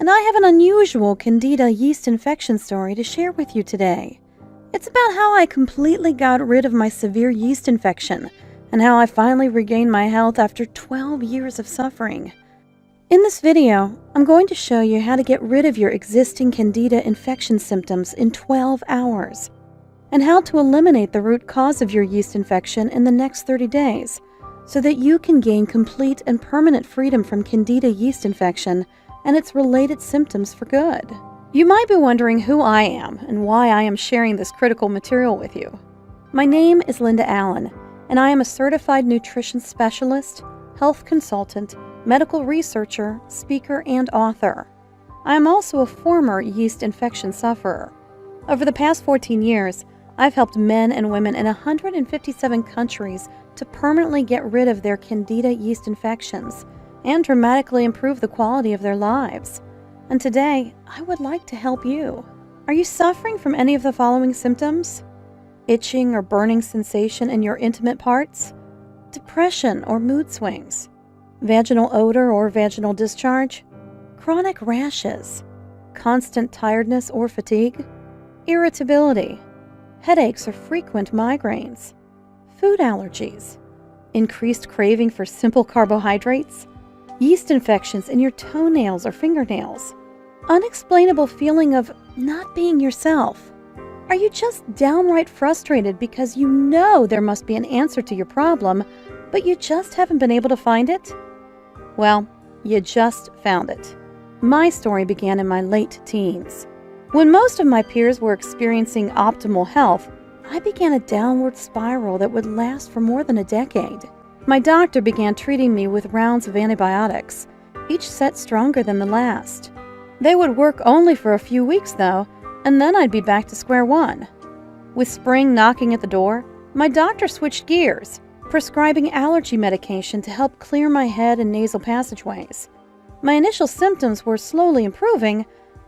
and I have an unusual Candida yeast infection story to share with you today. It's about how I completely got rid of my severe yeast infection and how I finally regained my health after 12 years of suffering. In this video, I'm going to show you how to get rid of your existing Candida infection symptoms in 12 hours, and how to eliminate the root cause of your yeast infection in the next 30 days, so that you can gain complete and permanent freedom from Candida yeast infection and its related symptoms for good. You might be wondering who I am and why I am sharing this critical material with you. My name is Linda Allen, and I am a certified nutrition specialist, health consultant, medical researcher, speaker, and author. I am also a former yeast infection sufferer. Over the past 14 years, I've helped men and women in 157 countries to permanently get rid of their Candida yeast infections and dramatically improve the quality of their lives. And today, I would like to help you. Are you suffering from any of the following symptoms? Itching or burning sensation in your intimate parts? Depression or mood swings? Vaginal odor or vaginal discharge? Chronic rashes? Constant tiredness or fatigue? Irritability? Headaches or frequent migraines? Food allergies? Increased craving for simple carbohydrates? Yeast infections in your toenails or fingernails? Unexplainable feeling of not being yourself? Are you just downright frustrated because you know there must be an answer to your problem, but you just haven't been able to find it? Well, you just found it. My story began in my late teens. When most of my peers were experiencing optimal health, I began a downward spiral that would last for more than a decade. My doctor began treating me with rounds of antibiotics, each set stronger than the last. They would work only for a few weeks, though, and then I'd be back to square one. With spring knocking at the door, my doctor switched gears, prescribing allergy medication to help clear my head and nasal passageways. My initial symptoms were slowly improving,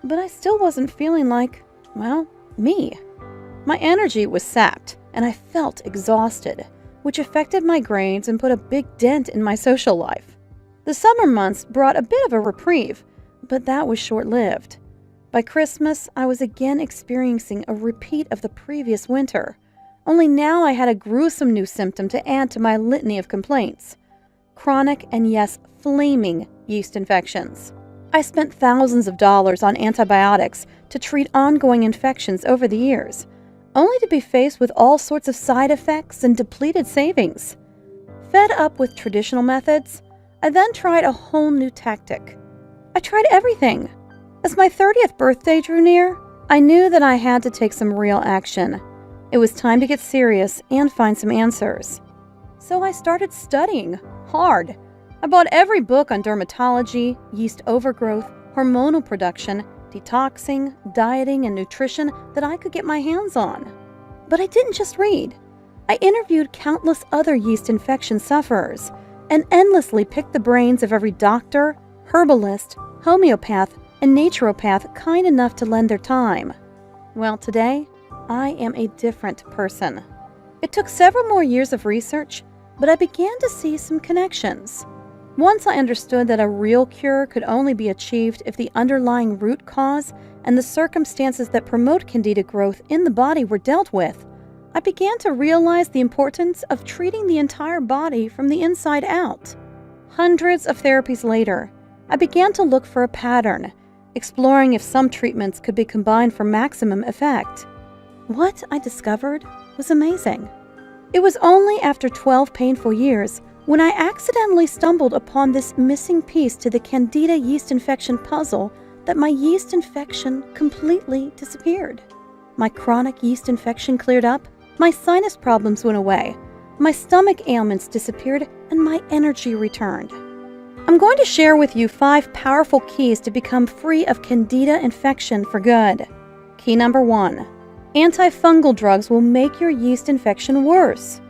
but I still wasn't feeling like, well, me. My energy was sapped, and I felt exhausted, which affected my grades and put a big dent in my social life. The summer months brought a bit of a reprieve, but that was short-lived. By Christmas, I was again experiencing a repeat of the previous winter, only now I had a gruesome new symptom to add to my litany of complaints: chronic and, yes, flaming yeast infections. I spent thousands of dollars on antibiotics to treat ongoing infections over the years, only to be faced with all sorts of side effects and depleted savings. Fed up with traditional methods, I then tried a whole new tactic. I tried everything. As my 30th birthday drew near, I knew that I had to take some real action. It was time to get serious and find some answers. So I started studying hard. I bought every book on dermatology, yeast overgrowth, hormonal production, detoxing, dieting, and nutrition that I could get my hands on. But I didn't just read. I interviewed countless other yeast infection sufferers and endlessly picked the brains of every doctor, herbalist, homeopath, and naturopath kind enough to lend their time. Well, today, I am a different person. It took several more years of research, but I began to see some connections. Once I understood that a real cure could only be achieved if the underlying root cause and the circumstances that promote Candida growth in the body were dealt with, I began to realize the importance of treating the entire body from the inside out. Hundreds of therapies later, I began to look for a pattern, exploring if some treatments could be combined for maximum effect. What I discovered was amazing. It was only after 12 painful years when I accidentally stumbled upon this missing piece to the Candida yeast infection puzzle that my yeast infection completely disappeared. My chronic yeast infection cleared up, my sinus problems went away, my stomach ailments disappeared, and my energy returned. I'm going to share with you 5 powerful keys to become free of Candida infection for good. Key number 1. Antifungal drugs will make your yeast infection worse.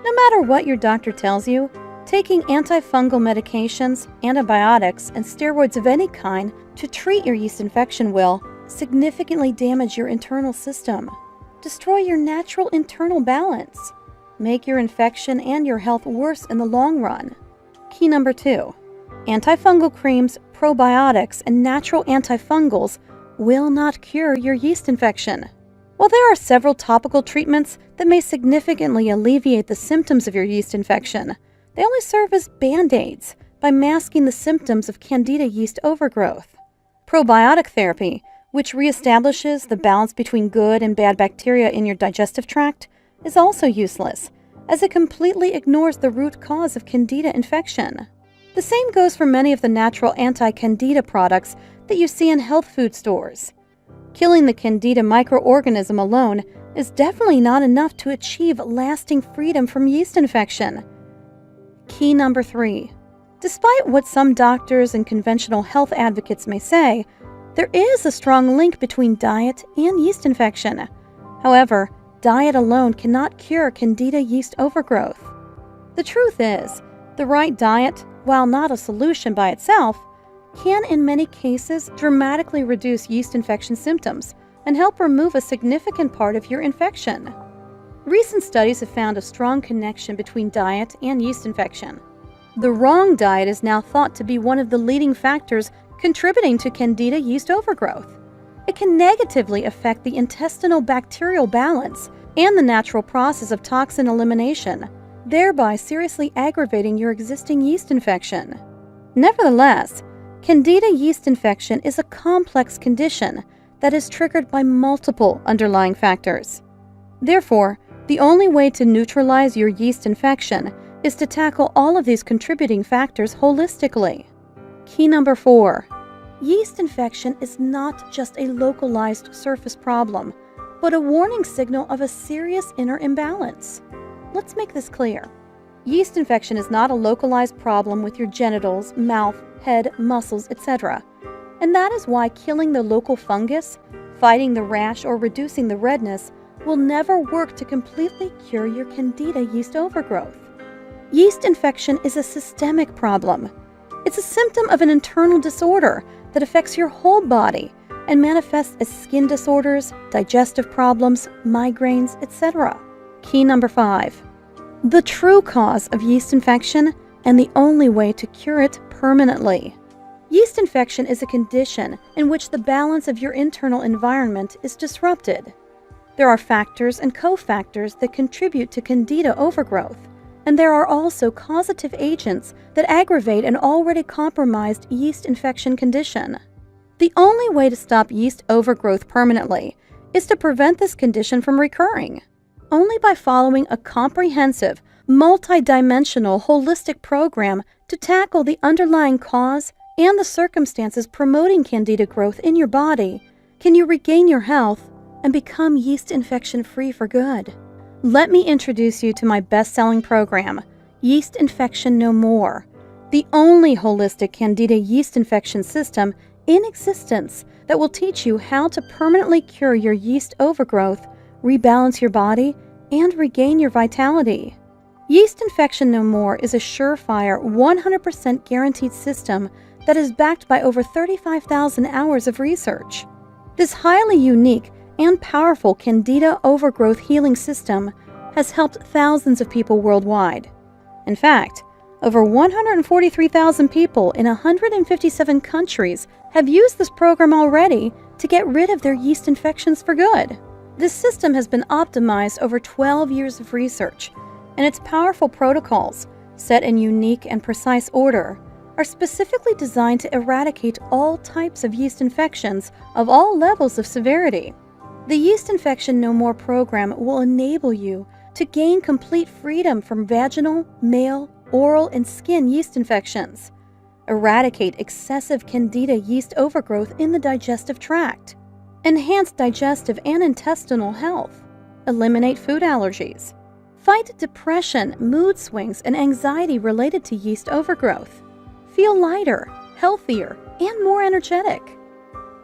No matter what your doctor tells you, taking antifungal medications, antibiotics, and steroids of any kind to treat your yeast infection will significantly damage your internal system, destroy your natural internal balance, make your infection and your health worse in the long run. Key number 2. Antifungal creams, probiotics, and natural antifungals will not cure your yeast infection. While there are several topical treatments that may significantly alleviate the symptoms of your yeast infection, they only serve as band-aids by masking the symptoms of Candida yeast overgrowth. Probiotic therapy, which reestablishes the balance between good and bad bacteria in your digestive tract, is also useless, as it completely ignores the root cause of Candida infection. The same goes for many of the natural anti-Candida products that you see in health food stores. Killing the Candida microorganism alone is definitely not enough to achieve lasting freedom from yeast infection. Key number 3. Despite what some doctors and conventional health advocates may say, there is a strong link between diet and yeast infection. However, diet alone cannot cure Candida yeast overgrowth. The truth is, the right diet, while not a solution by itself, can in many cases dramatically reduce yeast infection symptoms and help remove a significant part of your infection. Recent studies have found a strong connection between diet and yeast infection. The wrong diet is now thought to be one of the leading factors contributing to Candida yeast overgrowth. It can negatively affect the intestinal bacterial balance and the natural process of toxin elimination, thereby seriously aggravating your existing yeast infection. Nevertheless, Candida yeast infection is a complex condition that is triggered by multiple underlying factors. Therefore, the only way to neutralize your yeast infection is to tackle all of these contributing factors holistically. Key number 4. Yeast infection is not just a localized surface problem, but a warning signal of a serious inner imbalance. Let's make this clear. Yeast infection is not a localized problem with your genitals, mouth, head, muscles, etc. And that is why killing the local fungus, fighting the rash, or reducing the redness will never work to completely cure your Candida yeast overgrowth. Yeast infection is a systemic problem. It's a symptom of an internal disorder that affects your whole body and manifests as skin disorders, digestive problems, migraines, etc. Key number 5. The true cause of yeast infection and the only way to cure it permanently. Yeast infection is a condition in which the balance of your internal environment is disrupted. There are factors and cofactors that contribute to Candida overgrowth, and there are also causative agents that aggravate an already compromised yeast infection condition. The only way to stop yeast overgrowth permanently is to prevent this condition from recurring. Only by following a comprehensive, multidimensional, holistic program to tackle the underlying cause and the circumstances promoting Candida growth in your body can you regain your health and become yeast infection-free for good. Let me introduce you to my best-selling program, Yeast Infection No More, the only holistic Candida yeast infection system in existence that will teach you how to permanently cure your yeast overgrowth, rebalance your body, and regain your vitality. Yeast Infection No More is a surefire, 100% guaranteed system that is backed by over 35,000 hours of research. This highly unique and powerful Candida overgrowth healing system has helped thousands of people worldwide. In fact, over 143,000 people in 157 countries have used this program already to get rid of their yeast infections for good. This system has been optimized over 12 years of research, and its powerful protocols, set in unique and precise order, are specifically designed to eradicate all types of yeast infections of all levels of severity. The Yeast Infection No More program will enable you to gain complete freedom from vaginal, male, oral, and skin yeast infections, eradicate excessive Candida yeast overgrowth in the digestive tract, enhance digestive and intestinal health, eliminate food allergies, fight depression, mood swings, and anxiety related to yeast overgrowth, feel lighter, healthier, and more energetic.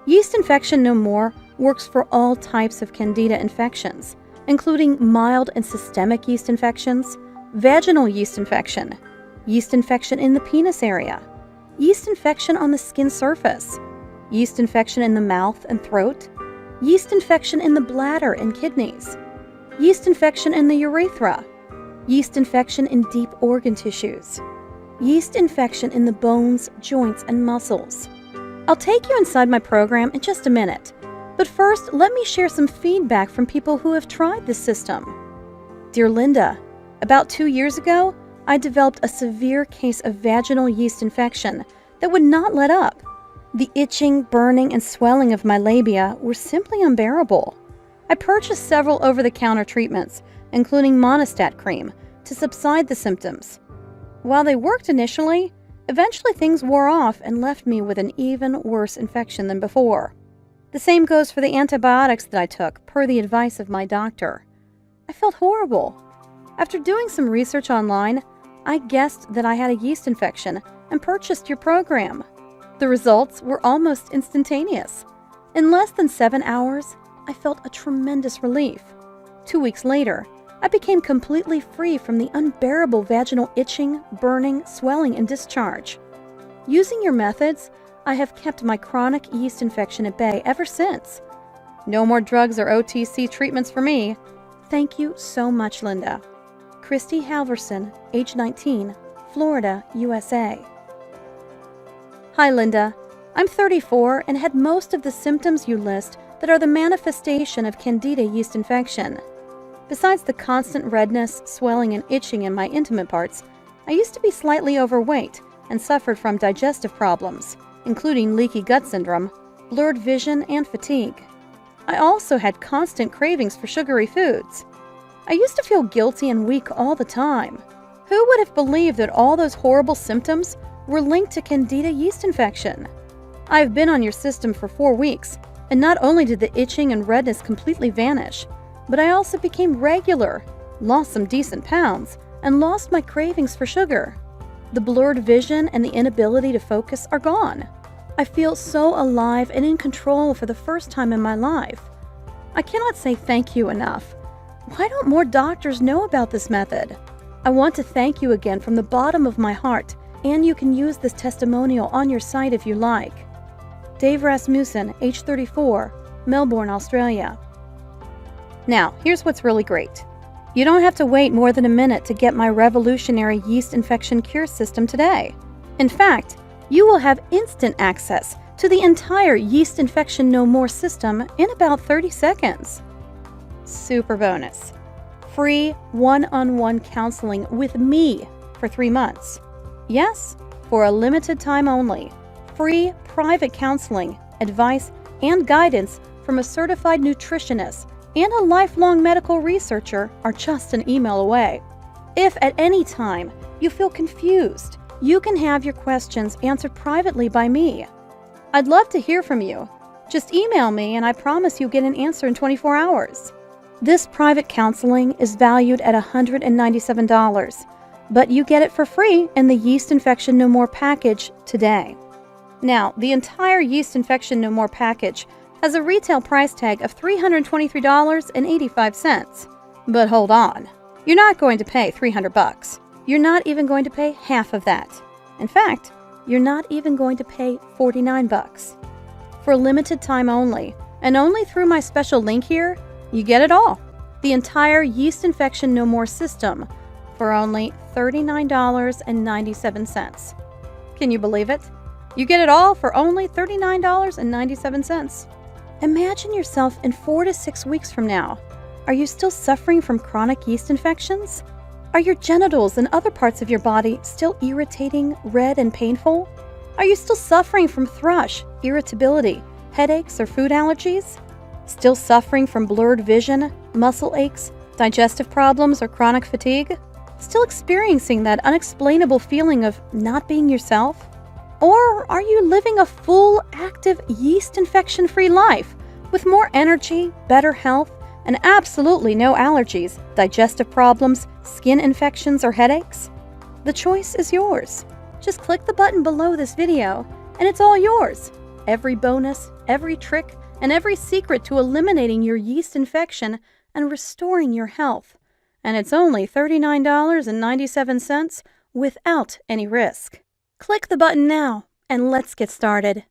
Yeast Infection No More works for all types of Candida infections, including mild and systemic yeast infections, vaginal yeast infection in the penis area, yeast infection on the skin surface, yeast infection in the mouth and throat, yeast infection in the bladder and kidneys, yeast infection in the urethra, yeast infection in deep organ tissues, yeast infection in the bones, joints, and muscles. I'll take you inside my program in just a minute, but first let me share some feedback from people who have tried this system. Dear Linda, about 2 years ago, I developed a severe case of vaginal yeast infection that would not let up. The itching, burning, and swelling of my labia were simply unbearable. I purchased several over-the-counter treatments, including Monistat cream, to subside the symptoms. While they worked initially, eventually things wore off and left me with an even worse infection than before. The same goes for the antibiotics that I took, per the advice of my doctor. I felt horrible. After doing some research online, I guessed that I had a yeast infection and purchased your program. The results were almost instantaneous. In less than 7 hours, I felt a tremendous relief. 2 weeks later, I became completely free from the unbearable vaginal itching, burning, swelling, and discharge. Using your methods, I have kept my chronic yeast infection at bay ever since. No more drugs or OTC treatments for me. Thank you so much, Linda. Christy Halverson, age 19, Florida, USA. Hi, Linda. I'm 34 and had most of the symptoms you list that are the manifestation of Candida yeast infection. Besides the constant redness, swelling, and itching in my intimate parts, I used to be slightly overweight and suffered from digestive problems, including leaky gut syndrome, blurred vision, and fatigue. I also had constant cravings for sugary foods. I used to feel guilty and weak all the time. Who would have believed that all those horrible symptoms were linked to Candida yeast infection? I've been on your system for 4 weeks, and not only did the itching and redness completely vanish, but I also became regular, lost some decent pounds, and lost my cravings for sugar. The blurred vision and the inability to focus are gone. I feel so alive and in control for the first time in my life. I cannot say thank you enough. Why don't more doctors know about this method? I want to thank you again from the bottom of my heart, and you can use this testimonial on your site if you like. Dave Rasmussen, age 34, Melbourne, Australia. Now, here's what's really great. You don't have to wait more than a minute to get my revolutionary yeast infection cure system today. In fact, you will have instant access to the entire Yeast Infection No More system in about 30 seconds. Super bonus. Free one-on-one counseling with me for 3 months. Yes, for a limited time only. Free private counseling, advice, and guidance from a certified nutritionist and a lifelong medical researcher are just an email away. If at any time you feel confused, you can have your questions answered privately by me. I'd love to hear from you. Just email me and I promise you'll get an answer in 24 hours. This private counseling is valued at $197, but you get it for free in the Yeast Infection No More package today. Now, the entire Yeast Infection No More package has a retail price tag of $323.85. But hold on, you're not going to pay $300. You're not even going to pay half of that. In fact, you're not even going to pay $49. For a limited time only, and only through my special link here, you get it all. The entire Yeast Infection No More system for only $39.97. Can you believe it? You get it all for only $39.97. Imagine yourself in 4 to 6 weeks from now. Are you still suffering from chronic yeast infections? Are your genitals and other parts of your body still irritating, red, and painful? Are you still suffering from thrush, irritability, headaches, or food allergies? Still suffering from blurred vision, muscle aches, digestive problems, or chronic fatigue? Still experiencing that unexplainable feeling of not being yourself? Or are you living a full, active, yeast infection-free life with more energy, better health, and absolutely no allergies, digestive problems, skin infections, or headaches? The choice is yours. Just click the button below this video, and it's all yours. Every bonus, every trick, and every secret to eliminating your yeast infection and restoring your health. And it's only $39.97 without any risk. Click the button now, and let's get started.